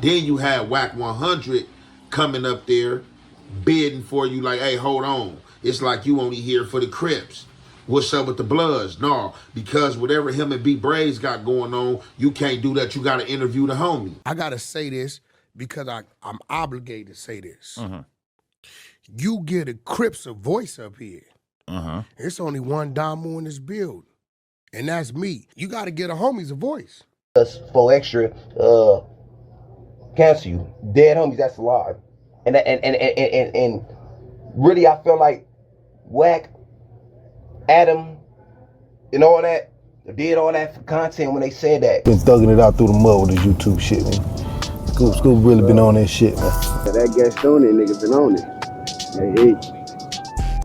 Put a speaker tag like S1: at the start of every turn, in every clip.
S1: Then you had Wack 100 coming up there bidding for you like, hey, hold on. It's like you only here for the Crips. What's up with the Bloods? No, because whatever him and B Brayz got going on, you can't do that. You got to interview the homie.
S2: I got to say this because I'm obligated to say this. You get a Crips a voice up here. It's only one Damo in this building, and that's me. You got to get a homies a voice.
S3: Us for extra, cancel you. Dead homies, that's a lie. And really, I feel like Wack, Adam, and all that, did all that for content when they said that.
S4: Been thugging it out through the mud with this YouTube shit, man. Scoop really been on that shit, man.
S5: That Gaston nigga been on it. Hey.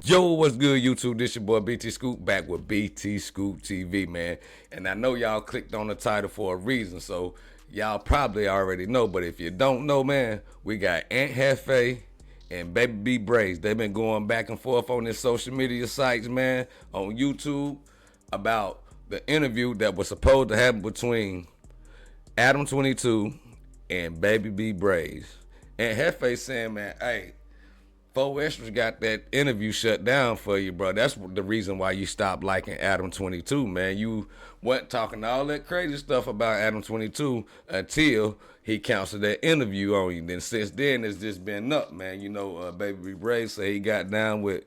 S6: Yo, what's good, YouTube? This your boy BT Scoop, back with BT Scoop TV, man. And I know y'all clicked on the title for a reason, so y'all probably already know. But if you don't know, man, we got Ant Jefe and Baby B Brayz. They've been going back and forth on their social media sites, man, on YouTube, about the interview that was supposed to happen between Adam22 and Baby B Brayz. And Jefe saying, man, hey, 4 Extras got that interview shut down for you, bro. That's the reason why you stopped liking Adam22, man. You wasn't talking all that crazy stuff about Adam22 until he canceled that interview on you. Then since then, it's just been up, man. You know, Baby B Brayz say he got down with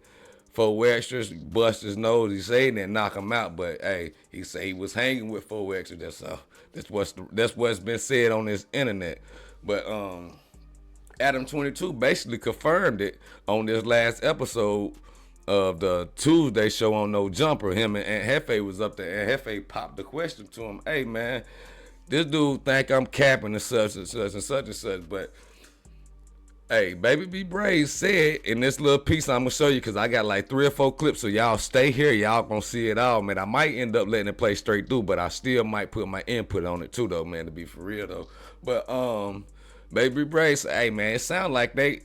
S6: 4 Extras, bust his nose. He say he didn't knock him out, but hey, he say he was hanging with 4 Extras. That's what's been said on this internet. But Adam22 basically confirmed it on this last episode of the Tuesday show on No Jumper. Him and Jefe was up there, and Jefe popped the question to him, hey, man, this dude think I'm capping and such and such and such and such, but hey, Baby B Brayz said in this little piece I'm going to show you, because I got like 3 or 4 clips, so y'all stay here. Y'all going to see it all, man. I might end up letting it play straight through, but I still might put my input on it too, though, man, to be for real, though. But, Baby Brayz, hey man, it sound like they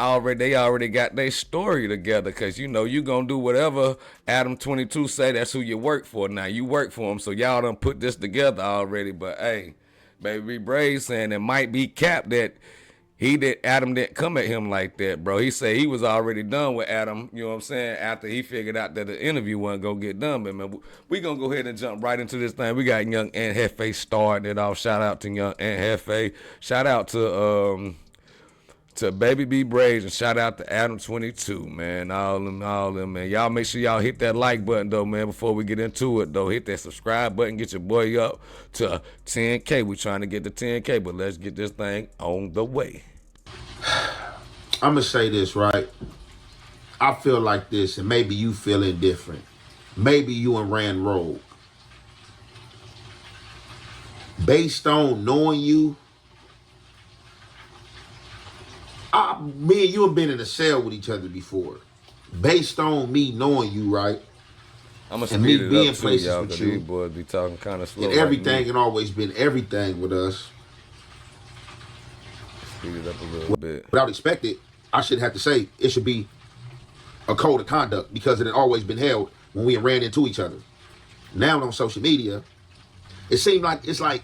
S6: already got their story together, cause you know you gonna do whatever Adam22 say. That's who you work for. Now you work for him, so y'all done put this together already. But hey, Baby Brayz saying it might be capped that Adam didn't come at him like that, bro. He said he was already done with Adam, you know what I'm saying, after he figured out that the interview wasn't gonna get done. But man, we gonna go ahead and jump right into this thing. We got young Ant Jefe starting it off. Shout out to young Ant Jefe. Shout out to Baby B Brayz, and shout out to Adam22, man. All them, man. Y'all make sure y'all hit that like button, though, man, before we get into it, though. Hit that subscribe button. Get your boy up to 10K. We trying to get to 10K, but let's get this thing on the way.
S1: I'm going to say this, right? I feel like this, and maybe you feeling different. Maybe you and Rand rogue. Based on knowing you, me and you have been in a cell with each other before. Based on me knowing you, right?
S6: I'm gonna
S1: and me
S6: speed it
S1: being
S6: up too,
S1: places
S6: y'all,
S1: with
S6: because
S1: you.
S6: These boys be talking kind of slow.
S1: And everything and always been everything with us.
S6: Speed it up a little bit.
S1: Without expecting, I should have to say it should be a code of conduct, because it had always been held when we ran into each other. Now on social media, it seems like it's like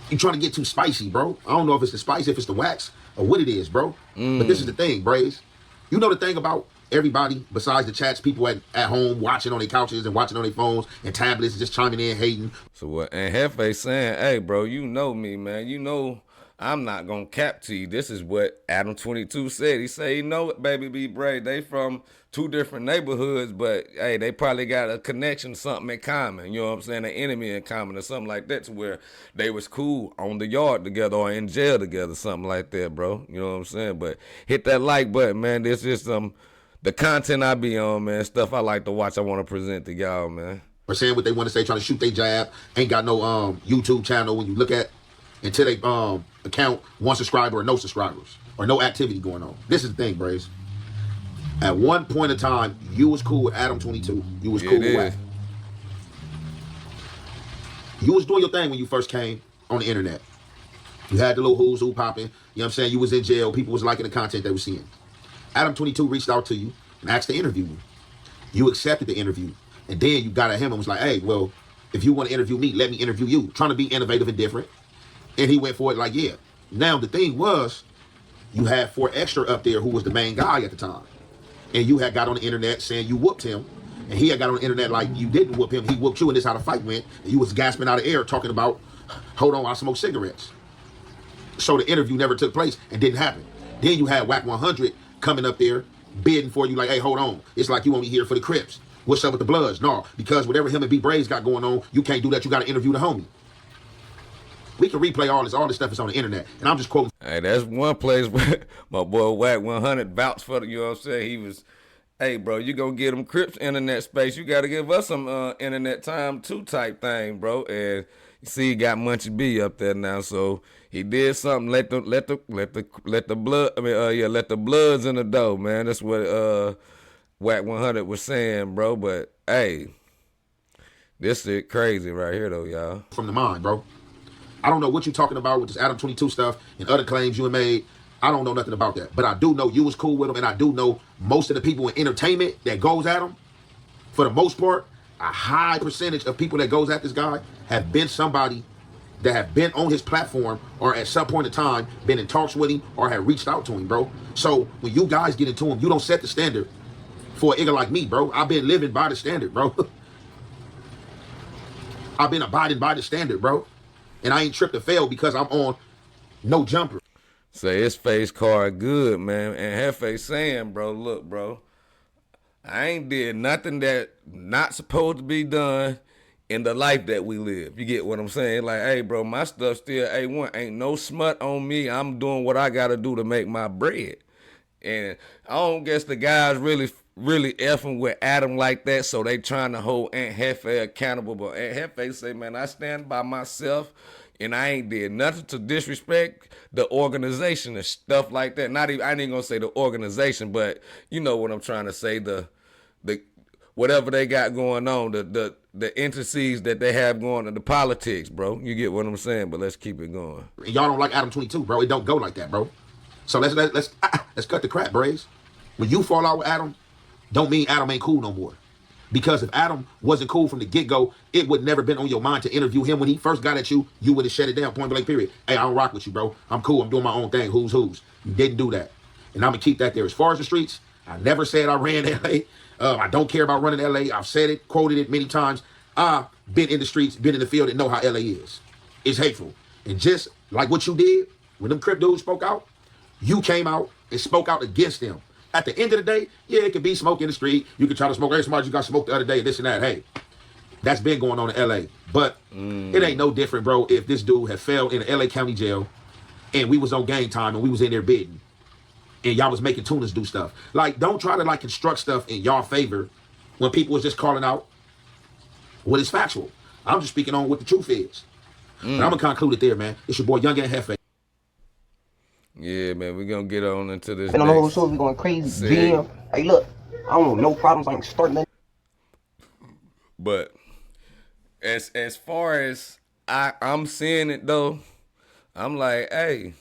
S1: you trying to get too spicy, bro. I don't know if it's the spice, if it's the wax, or what it is, bro. But this is the thing, Brayz. You know the thing about everybody besides the chats, people at home watching on their couches and watching on their phones and tablets, just chiming in, hating.
S6: So what Ant Jefe saying, hey, bro, you know me, man. You know I'm not going to cap to you. This is what Adam22 said. He said, you know what, Baby B Brayz, they from 2 different neighborhoods, but, hey, they probably got a connection, something in common. You know what I'm saying? An enemy in common or something like that, to where they was cool on the yard together or in jail together, something like that, bro. You know what I'm saying? But hit that like button, man. This is the content I be on, man. Stuff I like to watch, I want to present to y'all, man.
S1: Or saying what they want to say, trying to shoot their jab. Ain't got no YouTube channel when you look at until they account 1 subscriber or no subscribers or no activity going on. This is the thing, Brayz. At one point in time, you was cool with Adam22. You was cool with Wack. You was doing your thing when you first came on the internet. You had the little who's who popping. You know what I'm saying? You was in jail. People was liking the content they were seeing. Adam22 reached out to you and asked to interview you. You accepted the interview. And then you got at him and was like, hey, well, if you want to interview me, let me interview you. Trying to be innovative and different. And he went for it like, yeah. Now, the thing was, you had 4 Extra up there who was the main guy at the time. And you had got on the internet saying you whooped him. And he had got on the internet like you didn't whoop him. He whooped you, and this is how the fight went. And you was gasping out of air talking about, hold on, I smoke cigarettes. So the interview never took place and didn't happen. Then you had Wack 100 coming up there, bidding for you like, hey, hold on. It's like you only here for the Crips. What's up with the Bloods? No, because whatever him and B Brayz got going on, you can't do that. You got to interview the homie. We can replay all this. All this stuff is on the internet. And I'm just quoting.
S6: Hey, that's one place where my boy Wack 100 vouched for the, you know what I'm saying? He was, hey, bro, you gonna get them Crips internet space. You got to give us some internet time too type thing, bro. And you see, he got Munchie B up there now, so he did something. Let the blood. I mean, let the Bloods in the door, man. That's what Wack 100 was saying, bro. But hey, this shit crazy right here, though, y'all.
S1: From the mind, bro. I don't know what you're talking about with this Adam22 stuff and other claims you have made. I don't know nothing about that. But I do know you was cool with him, and I do know most of the people in entertainment that goes at him, for the most part, a high percentage of people that goes at this guy have been somebody that have been on his platform or at some point in time been in talks with him or have reached out to him, bro. So when you guys get into him, you don't set the standard for a nigga like me, bro. I've been living by the standard, bro. I've been abiding by the standard, bro. And I ain't tripped to fail because I'm on no jumper.
S6: Say his face card good, man. And Jefe saying, bro, look, bro, I ain't did nothing that not supposed to be done in the life that we live. You get what I'm saying? Like, hey, bro, my stuff still A1. Ain't no smut on me. I'm doing what I got to do to make my bread. And I don't guess the guys really effing with Adam like that, so they trying to hold Ant Jefe accountable. But Ant Jefe say, man, I stand by myself, and I ain't did nothing to disrespect the organization and stuff like that. Not even, I ain't gonna say the organization, but you know what I'm trying to say, the whatever they got going on, the entities that they have going on, the politics, bro. You get what I'm saying? But let's keep it going.
S1: Y'all don't like Adam22, bro. It don't go like that, bro. So let's cut the crap, Brayz. When you fall out with Adam, don't mean Adam ain't cool no more. Because if Adam wasn't cool from the get-go, it would never been on your mind to interview him. When he first got at you, you would have shut it down, point blank, period. Hey, I don't rock with you, bro. I'm cool. I'm doing my own thing. Who's? You didn't do that. And I'm going to keep that there. As far as the streets, I never said I ran L.A. I don't care about running L.A. I've said it, quoted it many times. I've been in the streets, been in the field, and know how L.A. is. It's hateful. And just like what you did, when them Crip dudes spoke out, you came out and spoke out against them. At the end of the day, yeah, it could be smoke in the street. You could try to smoke. Hey, somebody you got smoked the other day, this and that. Hey, that's been going on in L.A. But it ain't no different, bro, if this dude had fell in the L.A. County jail and we was on game time and we was in there bidding and y'all was making tunas do stuff. Like, don't try to, like, construct stuff in y'all favor when people was just calling out what is factual. I'm just speaking on what the truth is. But I'm going to conclude it there, man. It's your boy, Young Ant Jefe.
S6: Yeah, man, we're going to get on into this.
S3: And on the whole show, we going crazy. Damn. Hey, look, I don't want no problems. I ain't starting nothing.
S6: But as far as I'm seeing it, though, I'm like, hey,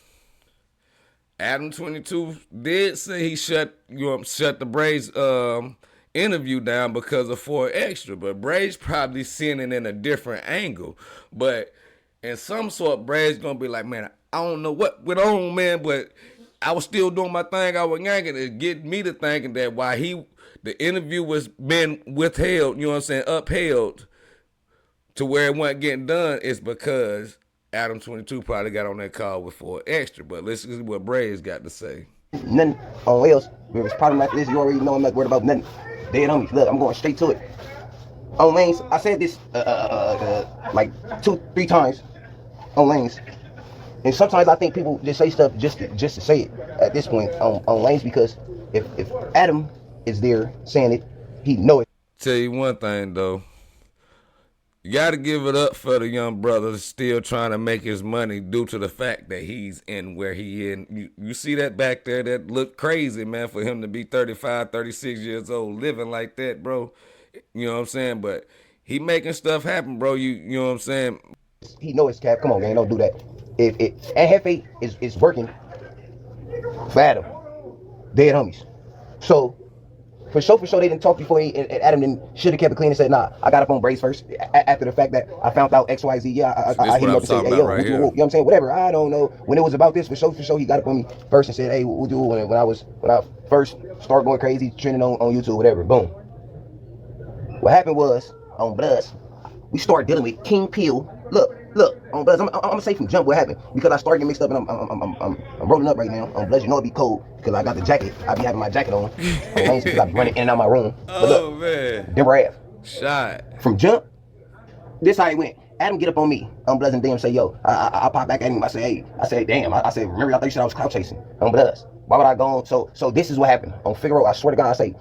S6: Adam22 did say he shut the Brayz interview down because of 4 Extra, but Brayz probably seeing it in a different angle. But in some sort, Brayz gonna be like, man, I don't know what went on, man, but I was still doing my thing. I was yanking it, get me to thinking that while the interview was being withheld, you know what I'm saying, upheld to where it wasn't getting done, is because Adam22 probably got on that call with 4 Extra. But let's see what Brayz got to say.
S3: Nothing on Wales. If it's problem like this, you already know I'm not worried about nothing. Dead on me. Look, I'm going straight to it. On lanes, I said this like 2-3 times on lanes. And sometimes I think people just say stuff just to say it at this point on lanes, because if Adam is there saying it, he know it.
S6: Tell you one thing though, you got to give it up for the young brother still trying to make his money due to the fact that he's in where he in. You see that back there, that look crazy, man, for him to be 35, 36 years old living like that, bro. You know what I'm saying? But he making stuff happen, bro. You know what I'm saying?
S3: He know his cap. Come on, man, don't do that. If Ant Jefe is working for Adam, dead homies. So For sure, they didn't talk before and Adam should have kept it clean and said, nah, I got up on Brayz first. After the fact that I found out XYZ, yeah, I hit him up and said, hey, yo, you know what I'm saying? Whatever, I don't know. When it was about this, for sure, he got up on me first and said, hey, we'll do it when I first started going crazy, trending on YouTube, whatever, boom. What happened was, on Bloods, we started dealing with King Peel. Look, on Bloods, I'm gonna say from jump what happened because I started getting mixed up and I'm rolling up right now. On Bloods, you know it be cold because I got the jacket. I be having my jacket on because I be running in and out my room. But look,
S6: man,
S3: Denver Ave.
S6: Shot.
S3: From jump, this how it went. Adam get up on me. On Bloods and DM say, yo, I pop back at him. I say, hey, damn. I said, remember I thought you said I was clout chasing. On Bloods. Why would I go on? So this is what happened. On Figaro, I swear to God, I say,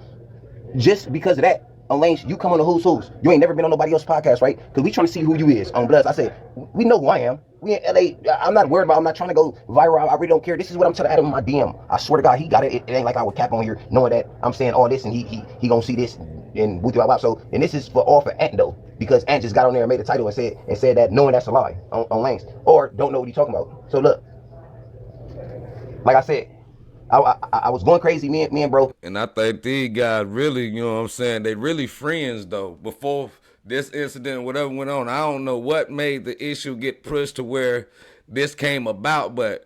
S3: just because of that, on Lane, you come on the Who's Who's. You ain't never been on nobody else's podcast, right? Because we trying to see who you is. On Bloods, I said, we know who I am. We in LA. I'm not worried about, I'm not trying to go viral. I really don't care. This is what I'm telling Adam in my DM. I swear to God, he got it. It ain't like I would cap on here knowing that I'm saying all this and he gonna see this and woo through. So, and this is all for Ant though, because Ant just got on there and made a title and said that knowing that's a lie on Lanes, or don't know what he's talking about. So look, like I said, I was going crazy, me and bro.
S6: And I think these guys really, you know what I'm saying, they really friends though. Before this incident, whatever went on, I don't know what made the issue get pushed to where this came about, but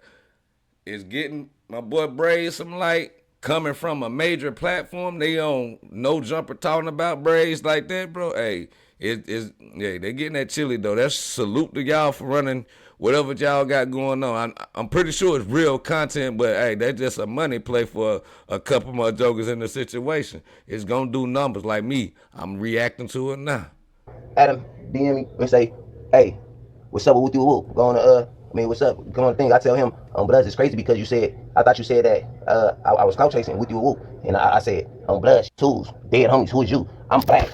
S6: it's getting my boy Brayz some light coming from a major platform. They on No Jumper talking about Brayz like that, bro. Hey, yeah, they getting that chili though. That's salute to y'all for running whatever y'all got going on. I'm pretty sure it's real content, but hey, that's just a money play for a couple more jokers in the situation. It's gonna do numbers like me. I'm reacting to it now.
S3: Adam DM me and say, hey, what's up with you? Going to what's up? Come on the thing. I tell him, Bloods, it's crazy because I thought you said that I was clout chasing with you. And I said, Bloods, tools, dead homies, who is you? I'm black.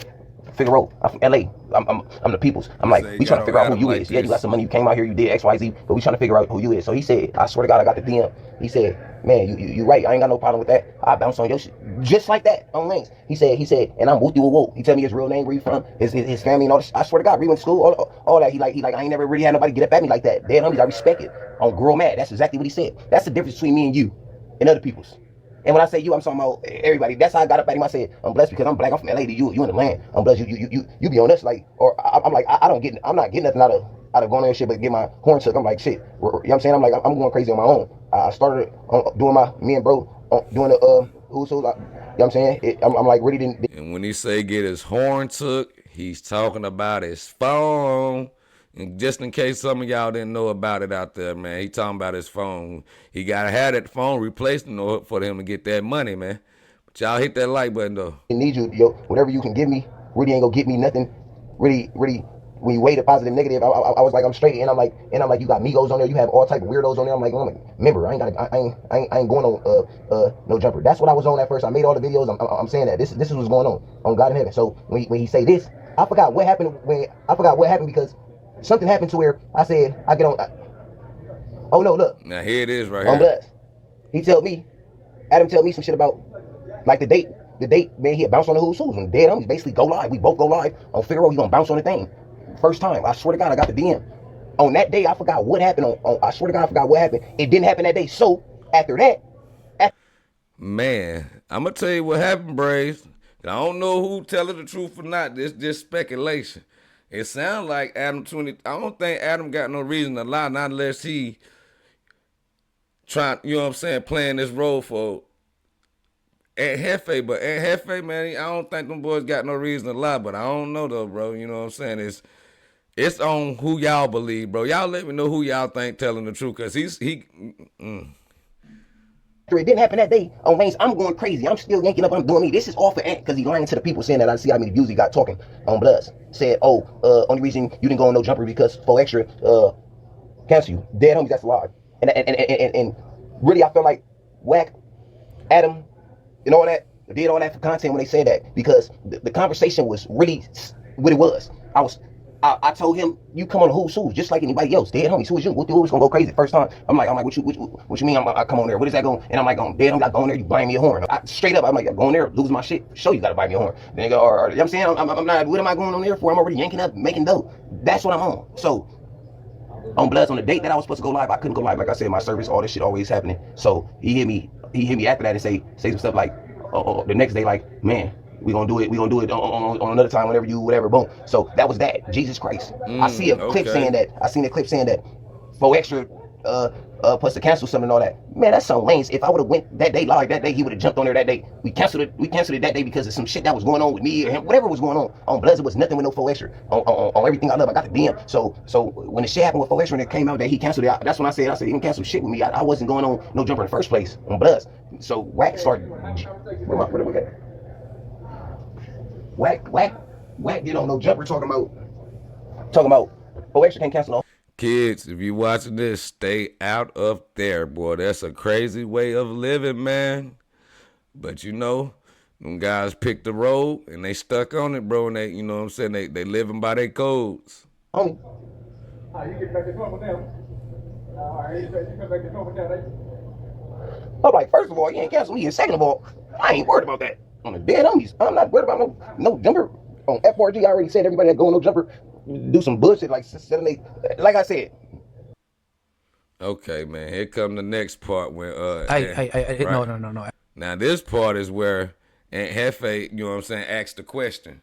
S3: Figaro, I'm from LA. I'm the peoples. I'm like, we trying to figure out who you is. Yeah, you got some money, you came out here, you did XYZ, but we trying to figure out who you is. So he said, I swear to God, I got the DM. He said, man, you right. I ain't got no problem with that. I bounce on your shit. Just like that on Lanes. He said, and I'm Wooty Woo. He tell me his real name, where he from, his family and all this. I swear to God, we went to school, all that. He like, I ain't never really had nobody get up at me like that. Dead homies, I respect it. On Girl Mad, that's exactly what he said. That's the difference between me and you and other people's. And when I say you, I'm talking about everybody. That's how I got up at him. I said, I'm blessed because I'm black. I'm from LA. You in the land. I'm blessed. You be on us like, or I'm like, I'm not getting nothing out of going there and shit, but get my horn took. I'm like, shit. You know what I'm saying? I'm like, I'm going crazy on my own. I started doing me and bro doing the Who's Who. You know what I'm saying? I'm like ready to.
S6: And when he say get his horn took, he's talking about his phone. And just in case some of y'all didn't know about it out there, man, he talking about his phone. He got to have that phone replaced in order for him to get that money, man. But y'all hit that like button, though.
S3: I need you, yo. Whatever you can give me, really ain't gonna get me nothing. Really, when you weigh the positive, negative, I was like, I'm straight. And I'm like, you got Migos on there. You have all type of weirdos on there. I'm like, remember, I ain't going on No Jumper. That's what I was on at first. I made all the videos. I'm saying that. This is what's going on God in heaven. So when he say this, I forgot what happened because something happened to where I said, I get on. Oh no, look.
S6: Now here it is right
S3: on
S6: here.
S3: Bloods. Adam tell me some shit about like the date, man, he bounced on the Who's Who's and dead homies basically go live. We both go live on Figaro, he gonna bounce on the thing. First time, I swear to God, I got the DM. On that day, I forgot what happened. I swear to God, I forgot what happened. It didn't happen that day. So after that,
S6: man, I'm gonna tell you what happened, Brayz. I don't know who telling the truth or not. This just speculation. It sounds like Adam22. I don't think Adam got no reason to lie, not unless he trying, you know what I'm saying, playing this role for Ant Jefe. But Ant Jefe, man, I don't think them boys got no reason to lie. But I don't know though, bro. You know what I'm saying? It's on who y'all believe, bro. Y'all let me know who y'all think telling the truth, cause he.
S3: It didn't happen that day on Lanes. I'm going crazy. I'm still yanking up. I'm doing me. This is all for Ant because he lying to the people saying that I see how many views he got talking on Bloods. Said, only reason you didn't go on No Jumper because for extra, cancel you. Dead homies, that's a lie. And really, I feel like Wack, Adam, and all that, did all that for content when they said that because the conversation was really what it was. I told him, you come on the Who's Who's just like anybody else. Dead homies, who is you? What was gonna go crazy first time? I'm like, what you mean? I come on there. What is that going? And I'm like, dead homies, I go on there. You buy me a horn. Straight up, I'm like, go on there, lose my shit. Show you gotta buy me a horn. Then go, or you know what I'm saying? I'm not. What am I going on there for? I'm already yanking up, making dough. That's what I'm on. So on Bloods, on the date that I was supposed to go live, I couldn't go live. Like I said, my service, all this shit always happening. So he hit me after that and say some stuff like, the next day like, man, we gonna do it on another time whenever you whatever. Boom. So that was that. Jesus Christ. I see a clip saying that. I seen a clip saying that 4 extra plus to cancel something and all that. Man, that's so lame. If I would have went that day live that day, he would have jumped on there that day. We canceled it that day because of some shit that was going on with me or him, whatever was going on Bloods. It was nothing with no 4 extra. On everything I love, I got the DM. So when the shit happened with 4 extra and it came out that he canceled it, that's when I said he didn't cancel shit with me. I wasn't going on no jumper in the first place on Bloods. So Wack started. Wack get on no jumper talking about 4 extra can't cancel no.
S6: Kids, if you watching this, stay out of there, boy. That's a crazy way of living, man. But you know, them guys picked the road and they stuck on it, bro. And they, you know what I'm saying, they living by their codes.
S3: Oh. I'm like, first of all, you ain't cancel me. And second of all, I ain't worried about that. On the dead homies, I'm not worried about no jumper. On F4G, I already said everybody that go on no jumper do some bullshit like I said.
S6: Okay, man. Here come the next part when
S7: Hey,
S6: right?
S7: No.
S6: Now this part is where Ant Jefe, you know what I'm saying, asks the question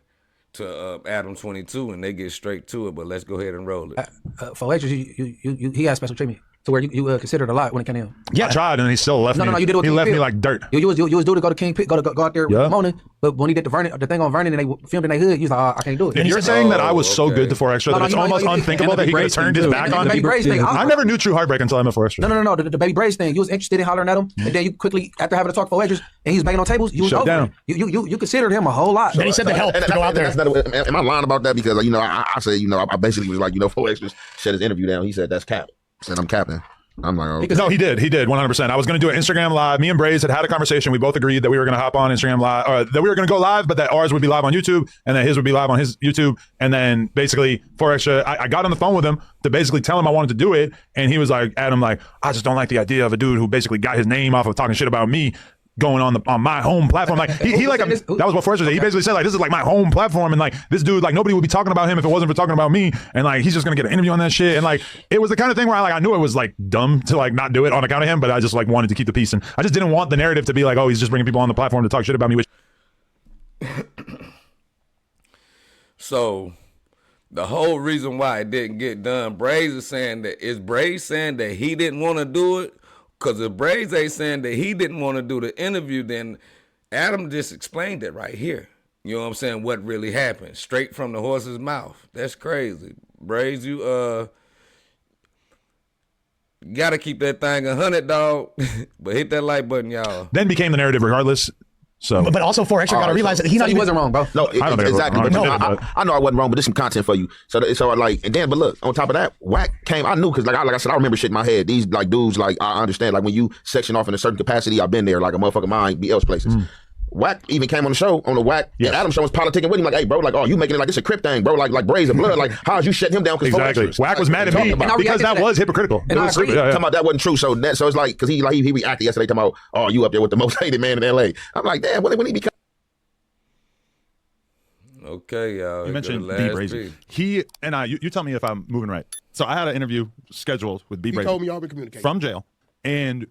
S6: to Adam22 and they get straight to it. But let's go ahead and roll it.
S7: For extras, he had special treatment. To where you considered a lot when it came in.
S8: Yeah, I tried and he still left me.
S7: No, you did what
S8: he
S7: King
S8: left
S7: Pit.
S8: me like dirt.
S7: You was due to go to King Pit, go out there morning. But when he did the thing on Vernon and they filmed in their hood, he was like, I can't do it.
S8: And you're saying that I was so good to 4 extra that it's almost unthinkable that he could have turned his back on me. I never knew true heartbreak until I met 4 extra.
S7: No. The Baby Brayz thing, you was interested in hollering at him, and then you quickly, after having a talk 4 extras, and he was banging on tables, you was
S8: shut
S7: over
S8: down.
S7: You considered him a whole lot.
S9: And he said to help to go out there.
S1: Am I lying about that? Because I said I basically was like 4 extras shut his interview down. He said that's cap. I said I'm capping. I'm like, okay.
S8: No, he did 100%. I was going to do an Instagram live. Me and Brayz had a conversation. We both agreed that we were going to hop on Instagram live, or that we were going to go live, but that ours would be live on YouTube, and that his would be live on his YouTube. And then basically 4 extra, I got on the phone with him to basically tell him I wanted to do it, and he was like, Adam, I just don't like the idea of a dude who basically got his name off of talking shit about me going on my home platform. Like he like that was what 4 extra said. He basically said like, this is like my home platform, and like this dude, like nobody would be talking about him if it wasn't for talking about me, and like he's just gonna get an interview on that shit. And like it was the kind of thing where I knew it was like dumb to like not do it on account of him, but I just like wanted to keep the peace, and I just didn't want the narrative to be like, oh, he's just bringing people on the platform to talk shit about me. Which
S6: So the whole reason why it didn't get done, Brayz is Brayz saying that he didn't want to do it? Because if Brayz ain't saying that he didn't want to do the interview, then Adam just explained it right here. You know what I'm saying? What really happened, straight from the horse's mouth. That's crazy. Brayz, you gotta keep that thing 100, dog. But hit that like button, y'all.
S8: then became the narrative regardless. So,
S9: But also 4 extra gotta realize that he
S7: wasn't wrong, bro.
S1: No,
S8: I don't think
S1: exactly.
S8: I was wrong.
S1: But I know I wasn't wrong, but there's some content for you. So and then, but look, on top of that, Wack came. I knew because like I said, I remember shit in my head. These like dudes, like I understand, like when you section off in a certain capacity, I've been there. Like a motherfucker mind be else places. Wack even came on the show on the Wack and Adam show was politicking with him like, hey bro, like, oh, you making it like this a crip thing, bro, like Brayz and blood, like how's you shutting him down?
S8: Exactly. Wack was mad at me because that was hypocritical.
S7: And I agree.
S1: Talking about that wasn't true. So it's like because he reacted yesterday talking about, oh, you up there with the most hated man in LA. I'm like, damn, when he become.
S6: Okay, y'all.
S8: You mentioned B Brayz. He and I, you tell me if I'm moving right. So I had an interview scheduled with B Brayz.
S2: He told me y'all been communicating.
S8: From jail. And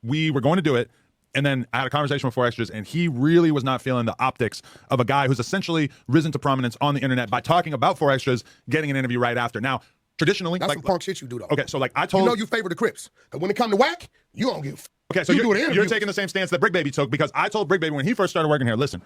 S8: we were going to do it. And then I had a conversation with 4 extras, and he really was not feeling the optics of a guy who's essentially risen to prominence on the internet by talking about 4 extras, getting an interview right after. Now, traditionally,
S2: that's
S8: like
S2: some punk shit you do though.
S8: Okay, so like I told
S2: you favor the Crips, and when it come to Wack, you don't give.
S8: Okay, so you're taking the same stance that Brick Baby took, because I told Brick Baby when he first started working here, listen,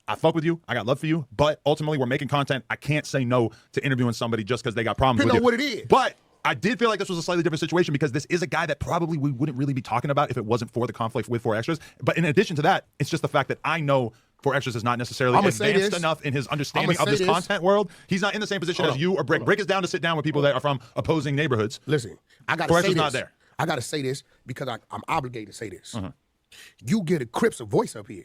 S8: I fuck with you, I got love for you, but ultimately we're making content. I can't say no to interviewing somebody just because they got problems with you.
S2: What it is.
S8: But I did feel like this was a slightly different situation because this is a guy that probably we wouldn't really be talking about if it wasn't for the conflict with 4 extras. But in addition to that, it's just the fact that I know 4 extras is not necessarily advanced enough in his understanding of this content world. He's not in the same position as you or Brick. Brick is down to sit down with people that are from opposing neighborhoods.
S2: Listen, I got to say this. Not there. I got to say this because I'm obligated to say this. You get a Crips a voice up here.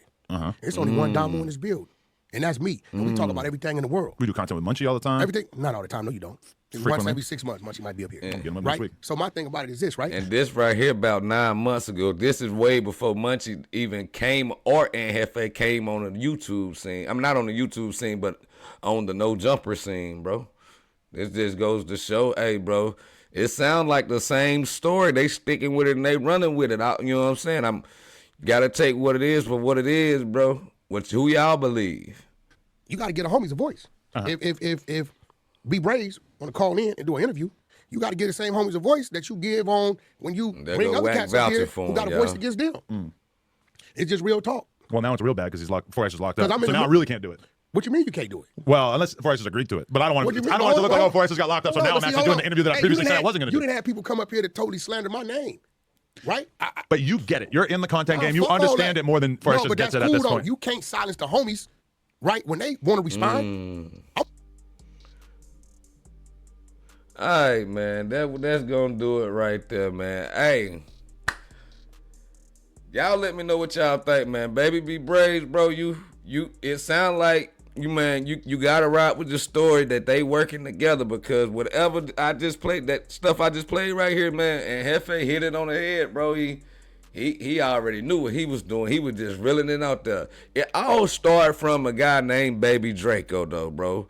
S2: There's only one Damo in this build, and that's me. And we talk about everything in the world.
S8: We do content with Munchie all the time.
S2: Everything? Not all the time. No, you don't. Once every 6 months, Munchie might be up here. Right? So my thing about it is this, right?
S6: And this right here about 9 months ago, this is way before Munchie even came or Ant Jefe came on the YouTube scene. I'm not on the YouTube scene, but on the No Jumper scene, bro. This just goes to show, hey, bro, it sounds like the same story. They sticking with it and they running with it. You know what I'm saying? gotta take what it is for what it is, bro. Who y'all believe?
S2: You got to get a homies a voice. If B Brayz want to call in and do an interview, you got to get the same homies a voice that you give on when you bring other cats up here who got a voice against them. It's just real talk.
S8: Well, now it's real bad because he's locked. 4X is locked up. So now I really can't do it.
S2: What you mean you can't do it?
S8: Well, unless 4X has agreed to it. But I don't want it to look like 4X has got locked up. So now I'm actually doing the interview that I previously said I wasn't going to do.
S2: You didn't have people come up here to totally slander my name, right?
S8: But you get it. You're in the content game. You understand it more than 4X just gets it at this point.
S2: You can't silence the homies, right? When they want to respond.
S6: All right, man. That's gonna do it right there, man. Hey, y'all let me know what y'all think, man. Baby B Brayz, bro, you it sound like you gotta ride with the story that they working together, because whatever I just played, that stuff I just played right here, man, and Jefe hit it on the head, bro. He already knew what he was doing. He was just reeling it out there. It all started from a guy named Baby Draco, though, bro.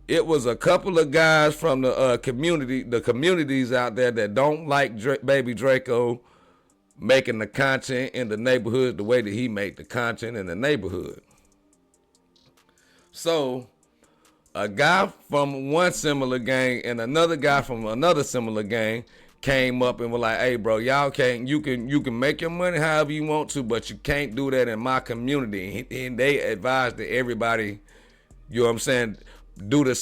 S6: It was a couple of guys from the communities out there that don't like Baby Draco making the content in the neighborhood the way that he made the content in the neighborhood. So a guy from one similar gang and another guy from another similar gang came up and were like, hey, bro, y'all can't, you can make your money however you want to, but you can't do that in my community. And they advised that everybody, you know what I'm saying,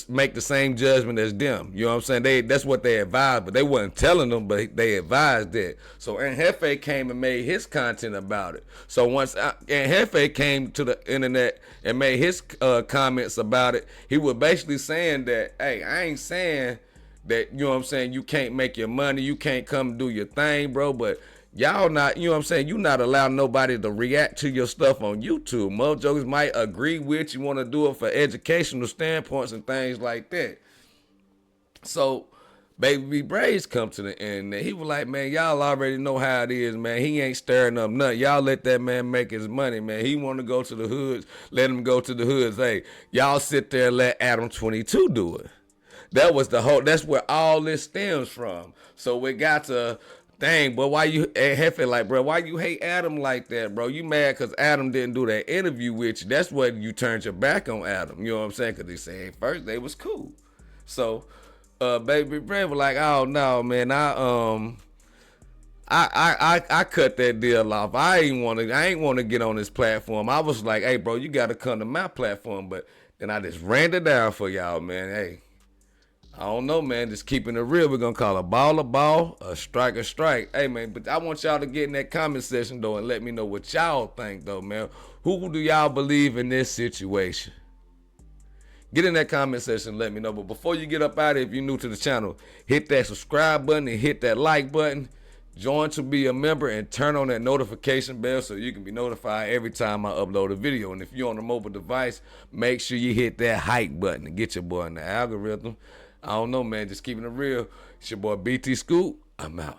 S6: make the same judgment as them. You know what I'm saying? That's what they advised, but they wasn't telling them, but they advised that. So Ant Jefe came and made his content about it. So once Ant Jefe came to the internet and made his comments about it, he was basically saying that, hey, I ain't saying that, you know what I'm saying, you can't make your money, you can't come do your thing, bro, but y'all not, you know what I'm saying, you not allowing nobody to react to your stuff on YouTube. Motherfuckers might agree with you, want to do it for educational standpoints and things like that. So Baby B Brayz come to the end and he was like, man, y'all already know how it is, man. He ain't stirring up nothing. Y'all let that man make his money, man. He want to go to the hoods, let him go to the hoods. Hey, y'all sit there and let Adam22 do it. That's where all this stems from. So we got to, dang, but why you, Jefe, like, bro, why you hate Adam like that, bro? You mad because Adam didn't do that interview with you. That's what you turned your back on Adam. You know what I'm saying? Because they said first they was cool. So, Baby Brayz was like, oh, no, man, I cut that deal off. I ain't want to get on this platform. I was like, hey, bro, you got to come to my platform. But then I just ran it down for y'all, man. Hey, I don't know, man. Just keeping it real. We're going to call a ball, a strike a strike. Hey, man, but I want y'all to get in that comment section, though, and let me know what y'all think, though, man. Who do y'all believe in this situation? Get in that comment section and let me know. But before you get up out of here, if you're new to the channel, hit that subscribe button and hit that like button. Join to be a member and turn on that notification bell so you can be notified every time I upload a video. And if you're on a mobile device, make sure you hit that hype button and get your boy in the algorithm. I don't know, man. Just keeping it real. It's your boy BT Scoop. I'm out.